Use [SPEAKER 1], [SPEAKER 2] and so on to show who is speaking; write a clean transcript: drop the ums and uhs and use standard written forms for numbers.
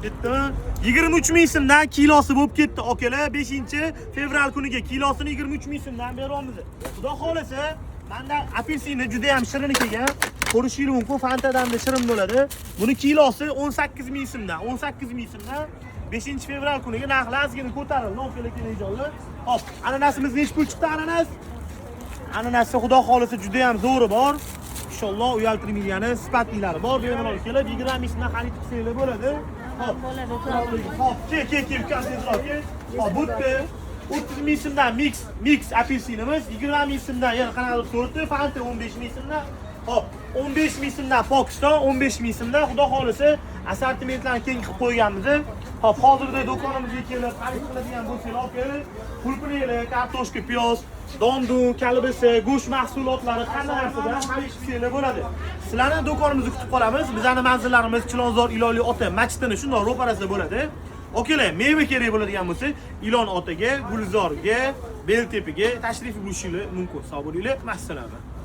[SPEAKER 1] Ketdimi? 23 ming so'mdan kilosi bo'lib ketdi. Akalar 5-fevral kuniga kilosini 23 ming so'mdan beryapmiz. Xudo xolasa, menda apelsini juda ham shirin kelgan. Ko'rishingiz mumkin, Fantadan-da shirin bo'ladi. Buni kilosi 18 ming so'mdan. 18 ming so'mdan 5-fevral kuniga narxlar ozgina ko'tarildi. Okalar kelajonlar. Hop, ananasimiz nech pul chiqdi ananas? Ananasni xudo xolasa juda ham zo'ri bor. Inshaalloh uyaltirmagani sifatlilari bor. Bemalol kelib 20 ming so'mdan xarid qilsanglar bo'ladi. Hop, hop, kel, ukasizlar kel. Hop, bu yerda 30 ming so'mdan mix apelsinimiz, 20 ming so'mdan yana qanaqadir sorti, Fanta 15 ming so'mdan. Hop, 15 ming so'mdan Pokiston, 15 ming so'mdan xudo xolasa assortimentlarni keng qilib qo'yganmiz. Hop, hozirda do'konimizga kelib xarid qiladigan bo'lsangiz, kelib, pulpuleli, kartoshka, piyoz, dondun, kalbasa, go'sht mahsulotlari hamma narsadan xarid qilsanglar bo'ladi. Sizlarni do'konimizda kutib qolamiz. Bizning manzillarimiz Chilonzor Ilonli ota masjidining shundoq ro'parasida bo'ladi. Okalar, meva kerak bo'ladigan bo'lsa, Ilon otaga, Gulzorga, Beltepaga tashrif buyurishingiz mumkin. Sog' bo'linglar. Assalom.